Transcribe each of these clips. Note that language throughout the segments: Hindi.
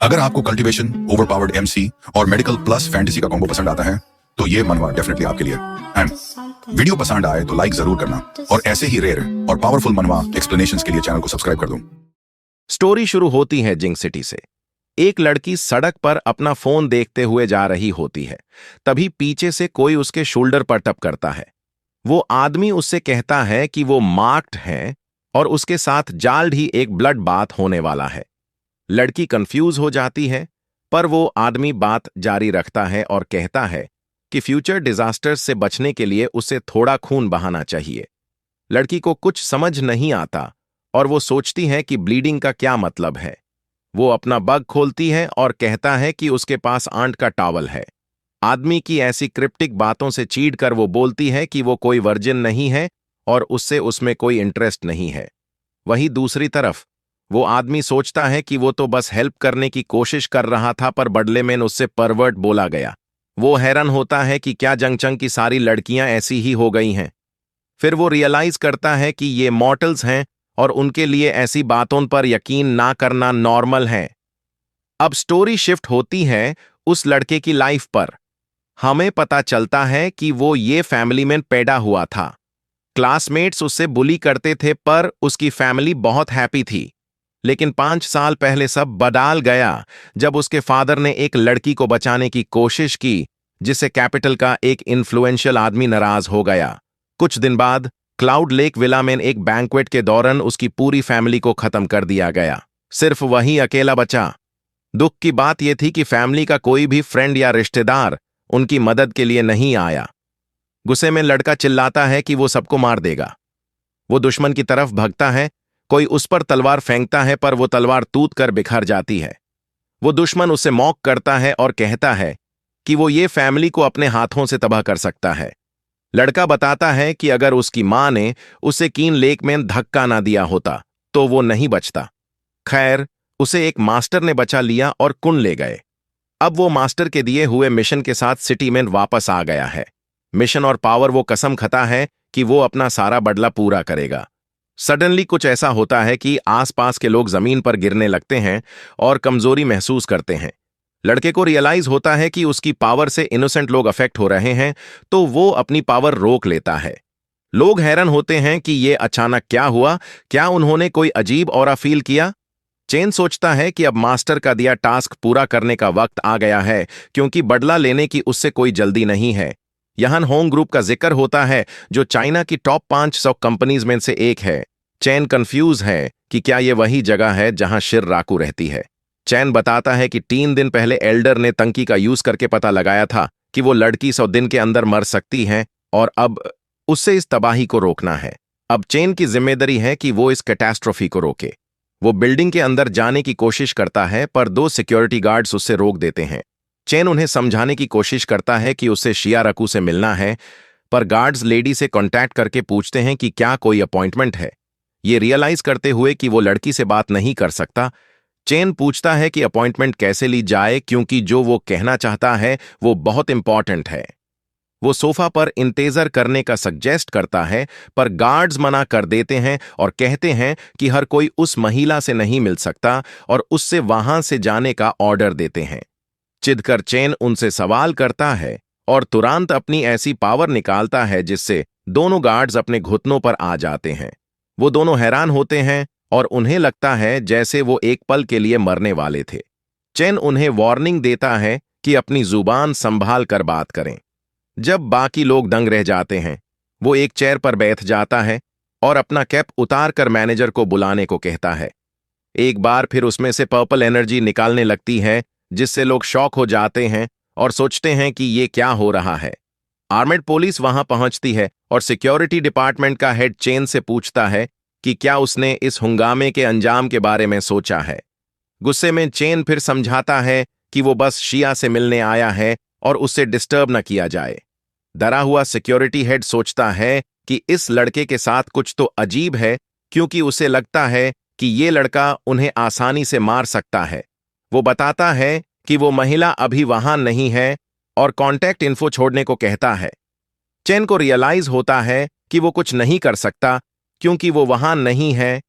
अगर आपको कल्टीवेशन, ओवरपावर्ड एमसी और मेडिकल प्लस फैंटेसी का कॉम्बो पसंद आता है तो ये मनवा डेफिनेटली आपके लिए। एंड वीडियो पसंद आए तो लाइक जरूर करना और ऐसे ही रेयर और पावरफुल मनवा एक्सप्लेनेशंस के लिए चैनल को सब्सक्राइब कर दो। स्टोरी शुरू होती है जिंक सिटी से। एक लड़की सड़क पर अपना फोन देखते हुए जा रही होती है। तभी पीछे से कोई उसके शोल्डर पर टप करता है। वो आदमी उससे कहता है कि वो मार्क्ड है और उसके साथ जाल्द ही एक ब्लड बाथ होने वाला है। लड़की कंफ्यूज हो जाती है, पर वो आदमी बात जारी रखता है और कहता है कि फ्यूचर डिजास्टर्स से बचने के लिए उसे थोड़ा खून बहाना चाहिए। लड़की को कुछ समझ नहीं आता और वो सोचती है कि ब्लीडिंग का क्या मतलब है। वो अपना बग खोलती है और कहता है कि उसके पास आंट का टॉवल है। आदमी की ऐसी क्रिप्टिक बातों से चीढ़कर वो बोलती है कि वो कोई वर्जिन नहीं है और उससे उसमें कोई इंटरेस्ट नहीं है। वहीं दूसरी तरफ वो आदमी सोचता है कि वो तो बस हेल्प करने की कोशिश कर रहा था, पर बदले में उससे परवर्ट बोला गया। वो हैरान होता है कि क्या जंगचंग की सारी लड़कियां ऐसी ही हो गई हैं। फिर वो रियलाइज करता है कि ये मॉर्टल्स हैं और उनके लिए ऐसी बातों पर यकीन ना करना नॉर्मल है। अब स्टोरी शिफ्ट होती है उस लड़के की लाइफ पर। हमें पता चलता है कि वो ये फैमिली में पैदा हुआ था। क्लासमेट्स उससे बुली करते थे, पर उसकी फैमिली बहुत हैप्पी थी। लेकिन 5 साल पहले सब बदल गया जब उसके फादर ने एक लड़की को बचाने की कोशिश की, जिससे कैपिटल का एक इन्फ्लुएंशियल आदमी नाराज हो गया। कुछ दिन बाद क्लाउड लेक विला में एक बैंक्वेट के दौरान उसकी पूरी फैमिली को खत्म कर दिया गया। सिर्फ वही अकेला बचा। दुख की बात यह थी कि फैमिली का कोई भी फ्रेंड या रिश्तेदार उनकी मदद के लिए नहीं आया। गुस्से में लड़का चिल्लाता है कि वो सबको मार देगा। वो दुश्मन की तरफ भागता है। कोई उस पर तलवार फेंकता है, पर वो तलवार टूट कर बिखर जाती है। वो दुश्मन उससे मॉक करता है और कहता है कि वो ये फैमिली को अपने हाथों से तबाह कर सकता है। लड़का बताता है कि अगर उसकी मां ने उसे कीन लेक में धक्का ना दिया होता तो वो नहीं बचता। खैर, उसे एक मास्टर ने बचा लिया और कुन ले गए। अब वो मास्टर के दिए हुए मिशन के साथ सिटी में वापस आ गया है। मिशन और पावर वो कसम खाता है कि वो अपना सारा बदला पूरा करेगा। सडनली कुछ ऐसा होता है कि आसपास के लोग जमीन पर गिरने लगते हैं और कमजोरी महसूस करते हैं। लड़के को रियलाइज होता है कि उसकी पावर से इनोसेंट लोग अफेक्ट हो रहे हैं, तो वो अपनी पावर रोक लेता है। लोग हैरान होते हैं कि ये अचानक क्या हुआ। क्या उन्होंने कोई अजीब ऑरा फील किया? चेन सोचता है कि अब मास्टर का दिया टास्क पूरा करने का वक्त आ गया है, क्योंकि बदला लेने की उससे कोई जल्दी नहीं है। यहां होंग ग्रुप का जिक्र होता है, जो चाइना की टॉप 500 कंपनीज में से एक है। चैन कंफ्यूज है कि क्या यह वही जगह है जहां शिर राकू रहती है। चैन बताता है कि 3 दिन पहले एल्डर ने तंकी का यूज करके पता लगाया था कि वो लड़की 100 दिन के अंदर मर सकती है और अब उससे इस तबाही को रोकना है। अब चैन की जिम्मेदारी है कि वो इस कैटास्ट्रोफी को रोके। वो बिल्डिंग के अंदर जाने की कोशिश करता है, पर 2 सिक्योरिटी गार्ड्स उससे रोक देते हैं। चैन उन्हें समझाने की कोशिश करता है कि उसे शिया रकू से मिलना है, पर गार्ड्स लेडी से कांटेक्ट करके पूछते हैं कि क्या कोई अपॉइंटमेंट है। ये रियलाइज करते हुए कि वो लड़की से बात नहीं कर सकता, चैन पूछता है कि अपॉइंटमेंट कैसे ली जाए, क्योंकि जो वो कहना चाहता है वो बहुत इंपॉर्टेंट है। वो सोफा पर इंतजार करने का सजेस्ट करता है, पर गार्ड्स मना कर देते हैं और कहते हैं कि हर कोई उस महिला से नहीं मिल सकता और उससे वहां से जाने का ऑर्डर देते हैं। चिढ़कर चैन उनसे सवाल करता है और तुरंत अपनी ऐसी पावर निकालता है जिससे दोनों गार्ड्स अपने घुटनों पर आ जाते हैं। वो दोनों हैरान होते हैं और उन्हें लगता है जैसे वो एक पल के लिए मरने वाले थे। चैन उन्हें वार्निंग देता है कि अपनी जुबान संभाल कर बात करें। जब बाकी लोग दंग रह जाते हैं, वो एक चेयर पर बैठ जाता है और अपना कैप उतार कर मैनेजर को बुलाने को कहता है। एक बार फिर उसमें से पर्पल एनर्जी निकालने लगती है, जिससे लोग शॉक हो जाते हैं और सोचते हैं कि ये क्या हो रहा है। आर्मेड पुलिस वहां पहुंचती है और सिक्योरिटी डिपार्टमेंट का हेड चेन से पूछता है कि क्या उसने इस हंगामे के अंजाम के बारे में सोचा है। गुस्से में चेन फिर समझाता है कि वो बस शिया से मिलने आया है और उससे डिस्टर्ब न किया जाए। डरा हुआ सिक्योरिटी हेड सोचता है कि इस लड़के के साथ कुछ तो अजीब है, क्योंकि उसे लगता है कि ये लड़का उन्हें आसानी से मार सकता है। वो बताता है कि वो महिला अभी वहां नहीं है और कॉन्टैक्ट इन्फो छोड़ने को कहता है। चैन को रियलाइज होता है कि वो कुछ नहीं कर सकता, क्योंकि वो वहां नहीं है।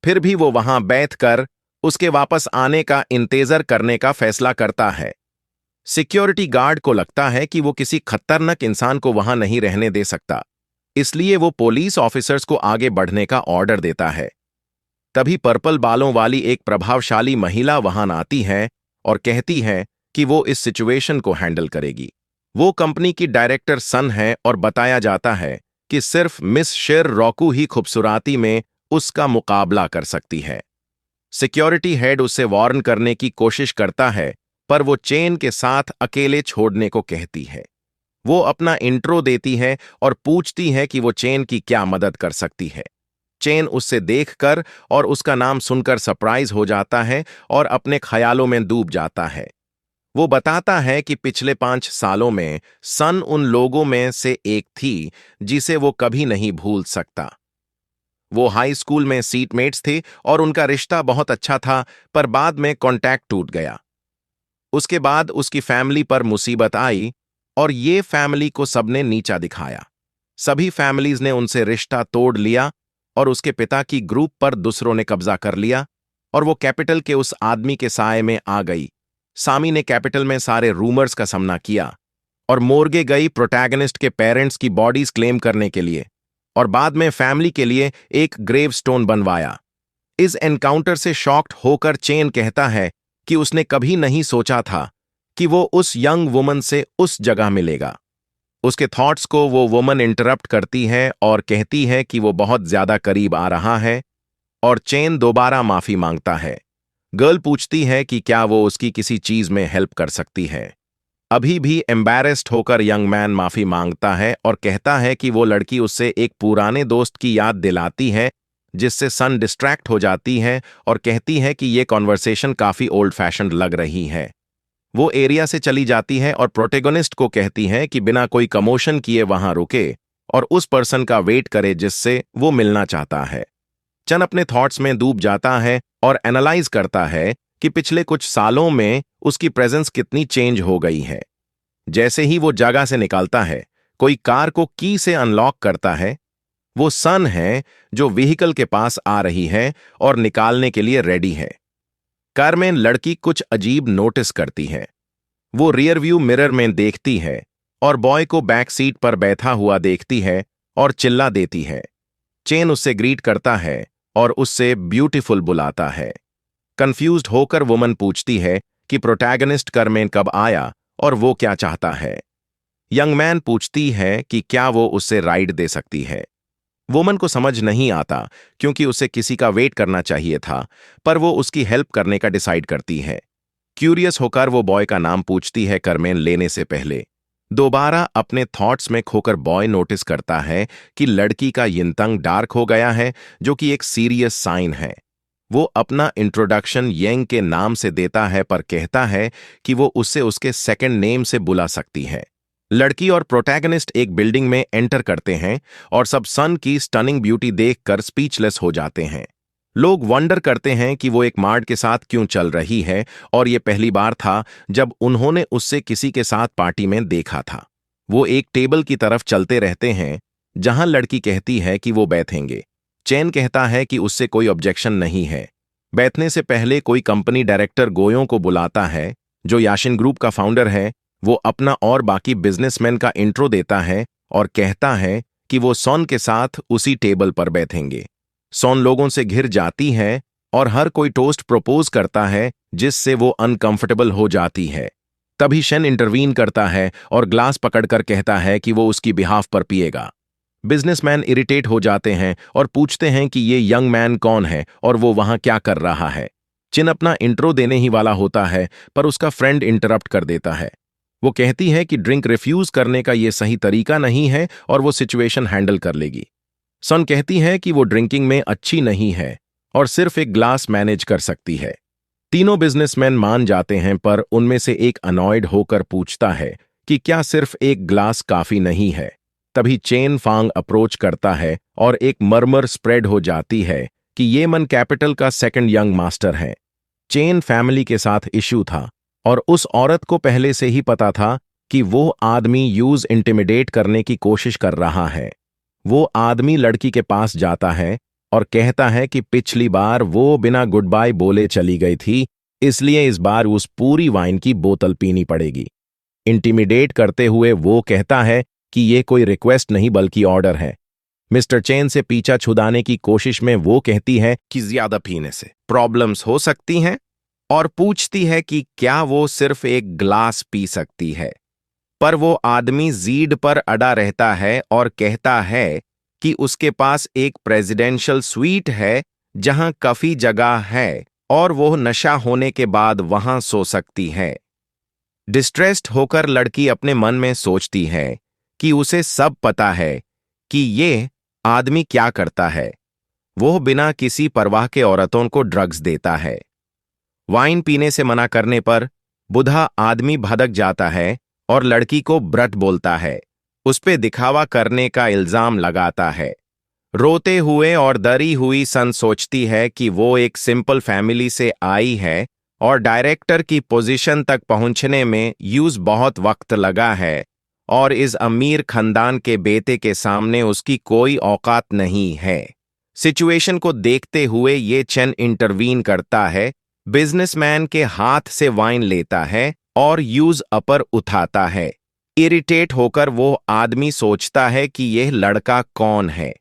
फिर भी वो वहां बैठकर उसके वापस आने का इंतजार करने का फैसला करता है। सिक्योरिटी गार्ड को लगता है कि वो किसी खतरनाक इंसान को वहां नहीं रहने दे सकता, इसलिए वो पुलिस ऑफिसर्स को आगे बढ़ने का ऑर्डर देता है। तभी पर्पल बालों वाली एक प्रभावशाली महिला वहां आती है और कहती है कि वो इस सिचुएशन को हैंडल करेगी। वो कंपनी की डायरेक्टर सन है और बताया जाता है कि सिर्फ मिस शेर रॉकू ही खूबसूरती में उसका मुकाबला कर सकती है। सिक्योरिटी हेड उसे वार्न करने की कोशिश करता है, पर वो चेन के साथ अकेले छोड़ने को कहती है। वो अपना इंट्रो देती है और पूछती है कि वो चेन की क्या मदद कर सकती है। चेन उससे देखकर और उसका नाम सुनकर सरप्राइज हो जाता है और अपने ख्यालों में डूब जाता है। वो बताता है कि पिछले 5 सालों में सन उन लोगों में से एक थी जिसे वो कभी नहीं भूल सकता। वो हाई स्कूल में सीटमेट्स थे और उनका रिश्ता बहुत अच्छा था, पर बाद में कॉन्टैक्ट टूट गया। उसके बाद उसकी फैमिली पर मुसीबत आई और ये फैमिली को सबने नीचा दिखाया। सभी फैमिलीज ने उनसे रिश्ता तोड़ लिया और उसके पिता की ग्रुप पर दूसरों ने कब्जा कर लिया और वो कैपिटल के उस आदमी के साए में आ गई। सामी ने कैपिटल में सारे रूमर्स का सामना किया और मोर्गे गई प्रोटैगनिस्ट के पेरेंट्स की बॉडीज क्लेम करने के लिए, और बाद में फैमिली के लिए एक ग्रेव स्टोन बनवाया। इस एनकाउंटर से शॉक्ड होकर चेन कहता है कि उसने कभी नहीं सोचा था कि वो उस यंग वुमन से उस जगह मिलेगा। उसके थॉट्स को वो वुमन इंटरप्ट करती है और कहती है कि वो बहुत ज्यादा करीब आ रहा है, और चेन दोबारा माफी मांगता है। गर्ल पूछती है कि क्या वो उसकी किसी चीज में हेल्प कर सकती है। अभी भी एम्बैरेस्ड होकर यंग मैन माफी मांगता है और कहता है कि वो लड़की उससे एक पुराने दोस्त की याद दिलाती है, जिससे सन डिस्ट्रैक्ट हो जाती है और कहती है कि ये कॉन्वर्सेशन काफी ओल्ड फैशन्ड लग रही है। वो एरिया से चली जाती है और प्रोटेगोनिस्ट को कहती है कि बिना कोई कमोशन किए वहां रुके और उस पर्सन का वेट करे जिससे वो मिलना चाहता है। चन अपने थॉट्स में डूब जाता है और एनालाइज करता है कि पिछले कुछ सालों में उसकी प्रेजेंस कितनी चेंज हो गई है। जैसे ही वो जगह से निकलता है, कोई कार को की से अनलॉक करता है। वो सन है जो व्हीकल के पास आ रही है और निकालने के लिए रेडी है। कार में लड़की कुछ अजीब नोटिस करती है। वो रियर व्यू मिरर में देखती है और बॉय को बैक सीट पर बैठा हुआ देखती है और चिल्ला देती है। चेन उससे ग्रीट करता है और उससे ब्यूटीफुल बुलाता है। कंफ्यूज्ड होकर वुमन पूछती है कि प्रोटैगनिस्ट कार में कब आया और वो क्या चाहता है। यंग मैन पूछती है कि क्या वो उससे राइड दे सकती है। वुमन को समझ नहीं आता क्योंकि उसे किसी का वेट करना चाहिए था, पर वो उसकी हेल्प करने का डिसाइड करती है। क्यूरियस होकर वो बॉय का नाम पूछती है करमेन लेने से पहले। दोबारा अपने थॉट्स में खोकर बॉय नोटिस करता है कि लड़की का यिंतंग डार्क हो गया है, जो कि एक सीरियस साइन है। वो अपना इंट्रोडक्शन येंग के नाम से देता है, पर कहता है कि वो उससे उसके सेकंड नेम से बुला सकती है। लड़की और प्रोटैगनिस्ट एक बिल्डिंग में एंटर करते हैं और सब सन की स्टनिंग ब्यूटी देखकर स्पीचलेस हो जाते हैं। लोग वंडर करते हैं कि वो एक मार्ड के साथ क्यों चल रही है, और ये पहली बार था जब उन्होंने उससे किसी के साथ पार्टी में देखा था। वो एक टेबल की तरफ चलते रहते हैं जहां लड़की कहती है कि वो बैठेंगे। चैन कहता है कि उससे कोई ऑब्जेक्शन नहीं है। बैठने से पहले कोई कंपनी डायरेक्टर गोयों को बुलाता है, जो याशिन ग्रुप का फाउंडर है। वो अपना और बाकी बिजनेसमैन का इंट्रो देता है और कहता है कि वो सॉन के साथ उसी टेबल पर बैठेंगे। सॉन लोगों से घिर जाती है और हर कोई टोस्ट प्रपोज करता है, जिससे वो अनकंफर्टेबल हो जाती है। तभी शेन इंटरवीन करता है और ग्लास पकड़कर कहता है कि वो उसकी बिहाफ पर पिएगा। बिजनेसमैन इरिटेट हो जाते हैं और पूछते हैं कि ये यंग मैन कौन है और वो वहां क्या कर रहा है। चिन अपना इंट्रो देने ही वाला होता है, पर उसका फ्रेंड इंटरप्ट कर देता है। वो कहती है कि ड्रिंक रिफ्यूज करने का ये सही तरीका नहीं है और वो सिचुएशन हैंडल कर लेगी। सन कहती है कि वो ड्रिंकिंग में अच्छी नहीं है और सिर्फ एक ग्लास मैनेज कर सकती है। तीनों बिजनेसमैन मान जाते हैं, पर उनमें से एक अनॉयड होकर पूछता है कि क्या सिर्फ एक ग्लास काफी नहीं है। तभी चेन फांग अप्रोच करता है और एक मर्मर स्प्रेड हो जाती है कि ये मन कैपिटल का सेकंड यंग मास्टर है। चेन फैमिली के साथ इश्यू था और उस औरत को पहले से ही पता था कि वो आदमी यूज इंटिमिडेट करने की कोशिश कर रहा है। वो आदमी लड़की के पास जाता है और कहता है कि पिछली बार वो बिना गुड बाय बोले चली गई थी, इसलिए इस बार उस पूरी वाइन की बोतल पीनी पड़ेगी। इंटिमिडेट करते हुए वो कहता है कि ये कोई रिक्वेस्ट नहीं बल्कि ऑर्डर है। मिस्टर चेन से पीछा छुड़ाने की कोशिश में वो कहती है कि ज्यादा पीने से प्रॉब्लम्स हो सकती हैं और पूछती है कि क्या वो सिर्फ एक ग्लास पी सकती है। पर वो आदमी जीद पर अड़ा रहता है और कहता है कि उसके पास एक प्रेसिडेंशियल स्वीट है जहां काफी जगह है और वो नशा होने के बाद वहां सो सकती है। डिस्ट्रेस्ड होकर लड़की अपने मन में सोचती है कि उसे सब पता है कि ये आदमी क्या करता है। वो बिना किसी परवाह के औरतों को ड्रग्स देता है। वाइन पीने से मना करने पर बुढ़ा आदमी भड़क जाता है और लड़की को ब्रट बोलता है, उस पे दिखावा करने का इल्जाम लगाता है। रोते हुए और डरी हुई सन सोचती है कि वो एक सिंपल फैमिली से आई है और डायरेक्टर की पोजीशन तक पहुंचने में बहुत वक्त लगा है और इस अमीर खानदान के बेटे के सामने उसकी कोई औकात नहीं है। सिचुएशन को देखते हुए ये चेन इंटरवीन करता है, बिजनेसमैन के हाथ से वाइन लेता है और अपर उठाता है। इरिटेट होकर वो आदमी सोचता है कि यह लड़का कौन है।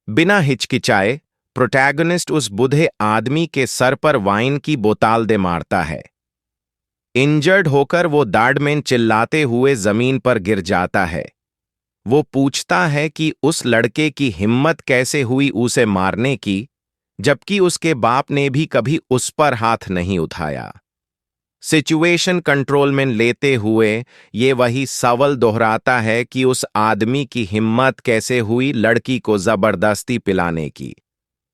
बिना हिचकिचाए प्रोटैगनिस्ट उस बूढ़े आदमी के सर पर वाइन की बोतल दे मारता है। इंजर्ड होकर वो दाढ़ में चिल्लाते हुए जमीन पर गिर जाता है। वो पूछता है कि उस लड़के की हिम्मत कैसे हुई उसे मारने की, जबकि उसके बाप ने भी कभी उस पर हाथ नहीं उठाया। सिचुएशन कंट्रोल में लेते हुए ये वही सवाल दोहराता है कि उस आदमी की हिम्मत कैसे हुई लड़की को जबरदस्ती पिलाने की।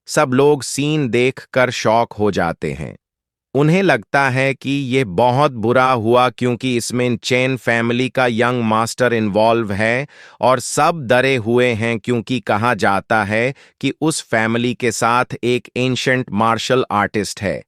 सब लोग सीन देखकर शॉक हो जाते हैं। उन्हें लगता है कि ये बहुत बुरा हुआ क्योंकि इसमें चेन फैमिली का यंग मास्टर इन्वॉल्व है और सब डरे हुए हैं क्योंकि कहा जाता है कि उस फैमिली के साथ एक एंशंट मार्शल आर्टिस्ट है